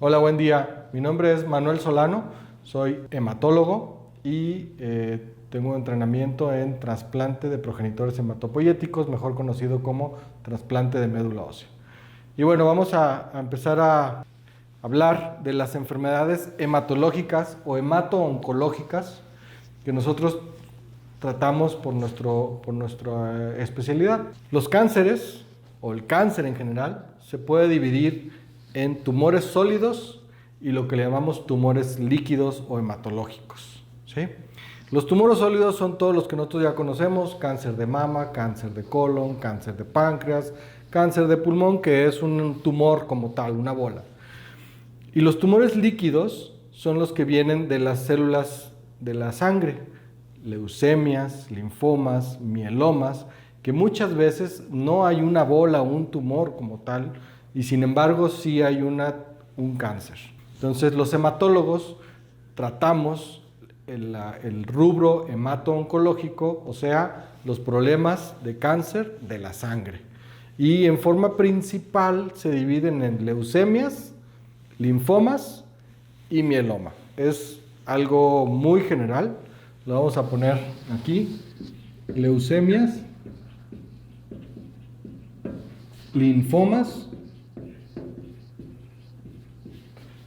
Hola, buen día. Mi nombre es Manuel Solano, soy hematólogo y tengo entrenamiento en trasplante de progenitores hematopoyéticos, mejor conocido como trasplante de médula ósea. Y bueno, vamos a empezar a hablar de las enfermedades hematológicas o hemato-oncológicas que nosotros tratamos por nuestra especialidad. Los cánceres, o el cáncer en general, se puede dividir en tumores sólidos y lo que le llamamos tumores líquidos o hematológicos, ¿sí? Los tumores sólidos son todos los que nosotros ya conocemos: cáncer de mama, cáncer de colon, cáncer de páncreas, cáncer de pulmón, que es un tumor como tal, una bola. Y los tumores líquidos son los que vienen de las células de la sangre: leucemias, linfomas, mielomas, que muchas veces no hay una bola o un tumor como tal, y sin embargo sí hay un cáncer. Entonces los hematólogos tratamos el rubro hemato-oncológico, o sea, los problemas de cáncer de la sangre. Y en forma principal se dividen en leucemias, linfomas y mieloma. Es algo muy general. Lo vamos a poner aquí: leucemias, linfomas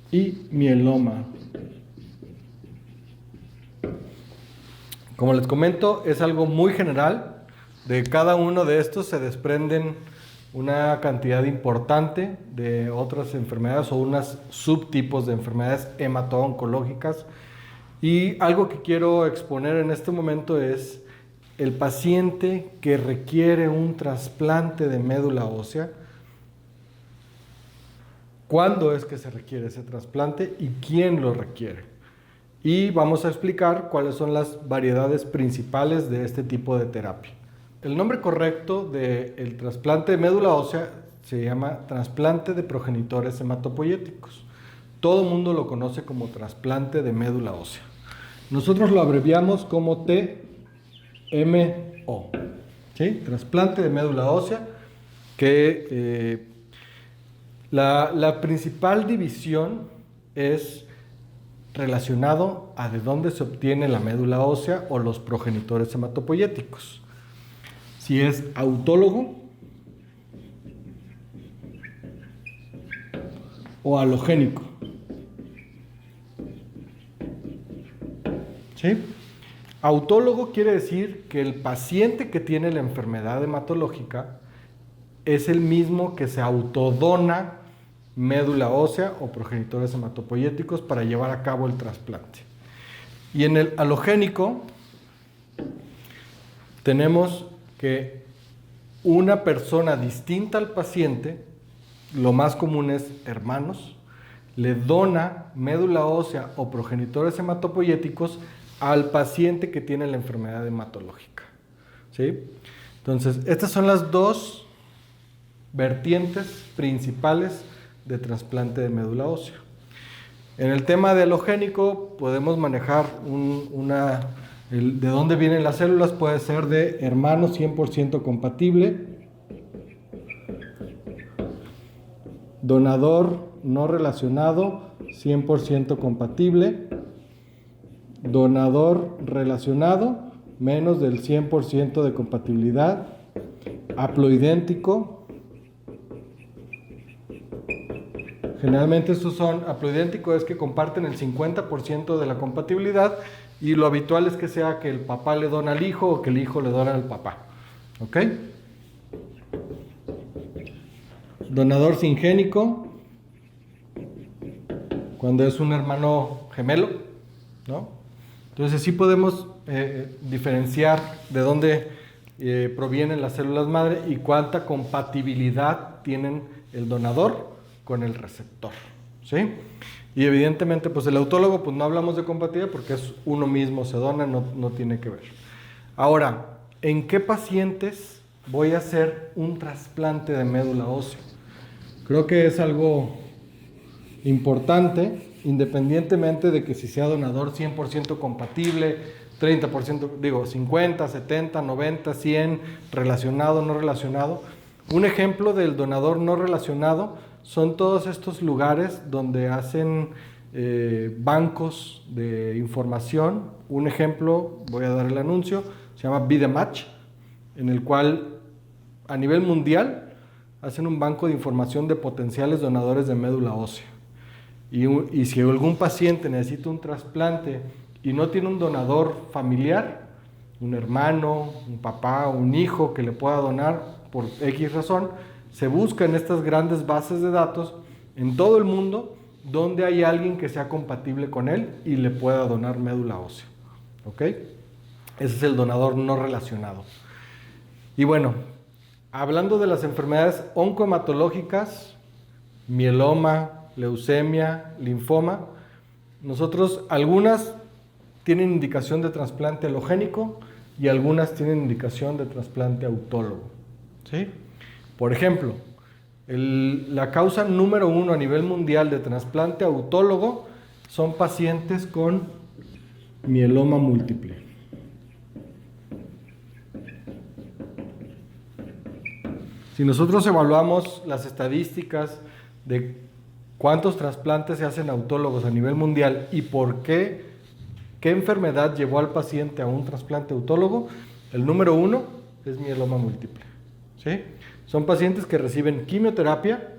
y mieloma. Como les comento, es algo muy general. De cada uno de estos se desprenden una cantidad importante de otras enfermedades o unos subtipos de enfermedades hemato-oncológicas. Y algo que quiero exponer en este momento es el paciente que requiere un trasplante de médula ósea. ¿Cuándo es que se requiere ese trasplante y quién lo requiere? Y vamos a explicar cuáles son las variedades principales de este tipo de terapia. El nombre correcto del trasplante de médula ósea se llama trasplante de progenitores hematopoyéticos. Todo el mundo lo conoce como trasplante de médula ósea. Nosotros lo abreviamos como TMO, ¿sí? Trasplante de médula ósea, que la principal división es relacionado a de dónde se obtiene la médula ósea o los progenitores hematopoyéticos. Si es autólogo o alogénico, ¿sí? Autólogo quiere decir que el paciente que tiene la enfermedad hematológica es el mismo que se autodona médula ósea o progenitores hematopoyéticos para llevar a cabo el trasplante. Y en el alogénico tenemos que una persona distinta al paciente, lo más común es hermanos, le dona médula ósea o progenitores hematopoyéticos al paciente que tiene la enfermedad hematológica, ¿sí? Entonces, estas son las dos vertientes principales de trasplante de médula ósea. En el tema de alogénico podemos manejar de dónde vienen las células. Puede ser de hermano 100% compatible, donador no relacionado 100% compatible, donador relacionado menos del 100% de compatibilidad, haploidéntico. Generalmente estos son haploidénticos, es que comparten el 50% de la compatibilidad, y lo habitual es que sea que el papá le dona al hijo o que el hijo le dona al papá, ¿ok? Donador singénico, cuando es un hermano gemelo, ¿no? Entonces sí podemos diferenciar de dónde provienen las células madre y cuánta compatibilidad tienen el donador con el receptor, ¿sí? Y evidentemente, pues el autólogo, pues no hablamos de compatibilidad porque es uno mismo, se dona, no tiene que ver. Ahora, ¿en qué pacientes voy a hacer un trasplante de médula ósea? Creo que es algo importante, independientemente de que si sea donador 100% compatible, 30%, 50, 70, 90, 100, relacionado, no relacionado. Un ejemplo del donador no relacionado son todos estos lugares donde hacen bancos de información. Un ejemplo, voy a dar el anuncio, se llama Be The Match, en el cual a nivel mundial hacen un banco de información de potenciales donadores de médula ósea. Y si algún paciente necesita un trasplante y no tiene un donador familiar, un hermano, un papá, un hijo que le pueda donar por X razón, se busca en estas grandes bases de datos en todo el mundo donde hay alguien que sea compatible con él y le pueda donar médula ósea. ¿Ok? Ese es el donador no relacionado. Y bueno, hablando de las enfermedades oncohematológicas, mieloma, leucemia, linfoma, nosotros algunas tienen indicación de trasplante alogénico y algunas tienen indicación de trasplante autólogo. ¿Sí? Por ejemplo, la causa número 1 a nivel mundial de trasplante autólogo son pacientes con mieloma múltiple. Si nosotros evaluamos las estadísticas de cuántos trasplantes se hacen autólogos a nivel mundial y por qué enfermedad llevó al paciente a un trasplante autólogo, el número 1 es mieloma múltiple. ¿Sí? Son pacientes que reciben quimioterapia,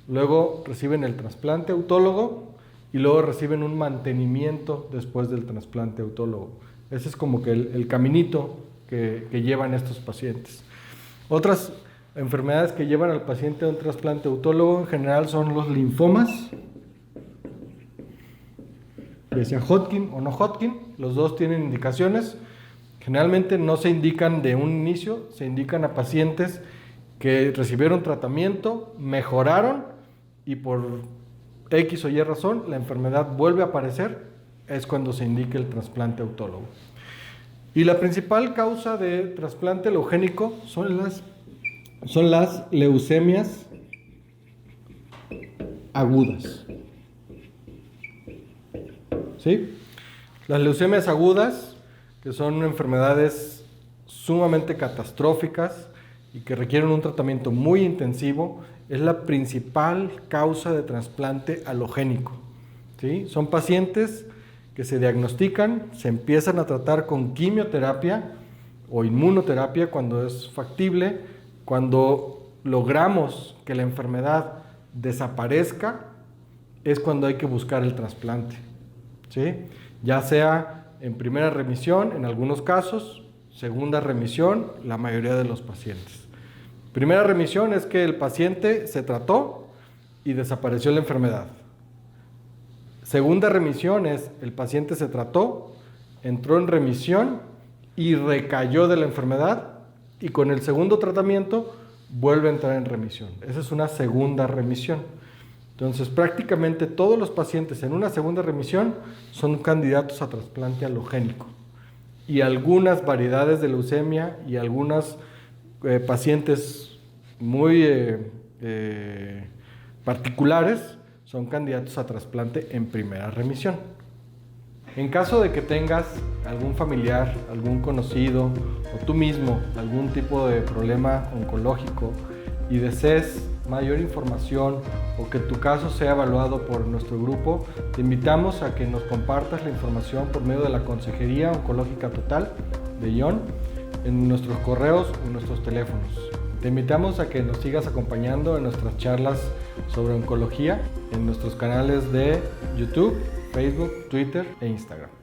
luego reciben el trasplante autólogo y luego reciben un mantenimiento después del trasplante autólogo. Ese es como que el caminito que llevan estos pacientes. Otras enfermedades que llevan al paciente a un trasplante autólogo en general son los linfomas, ya sea Hodgkin o no Hodgkin, los dos tienen indicaciones. Generalmente no se indican de un inicio, se indican a pacientes que recibieron tratamiento, mejoraron y por X o Y razón la enfermedad vuelve a aparecer, es cuando se indica el trasplante autólogo. Y la principal causa de trasplante alogénico son las leucemias agudas. ¿Sí? Las leucemias agudas, que son enfermedades sumamente catastróficas y que requieren un tratamiento muy intensivo, es la principal causa de trasplante alogénico. ¿Sí? Son pacientes que se diagnostican, se empiezan a tratar con quimioterapia o inmunoterapia cuando es factible. Cuando logramos que la enfermedad desaparezca, es cuando hay que buscar el trasplante. ¿Sí? Ya sea en primera remisión, en algunos casos, segunda remisión, la mayoría de los pacientes. Primera remisión es que el paciente se trató y desapareció la enfermedad. Segunda remisión es el paciente se trató, entró en remisión y recayó de la enfermedad y con el segundo tratamiento vuelve a entrar en remisión. Esa es una segunda remisión. Entonces, prácticamente todos los pacientes en una segunda remisión son candidatos a trasplante alogénico. Y algunas variedades de leucemia y algunos pacientes muy particulares son candidatos a trasplante en primera remisión. En caso de que tengas algún familiar, algún conocido o tú mismo algún tipo de problema oncológico y desees mayor información o que tu caso sea evaluado por nuestro grupo, te invitamos a que nos compartas la información por medio de la Consejería Oncológica Total de ION en nuestros correos y nuestros teléfonos. Te invitamos a que nos sigas acompañando en nuestras charlas sobre oncología en nuestros canales de YouTube, Facebook, Twitter e Instagram.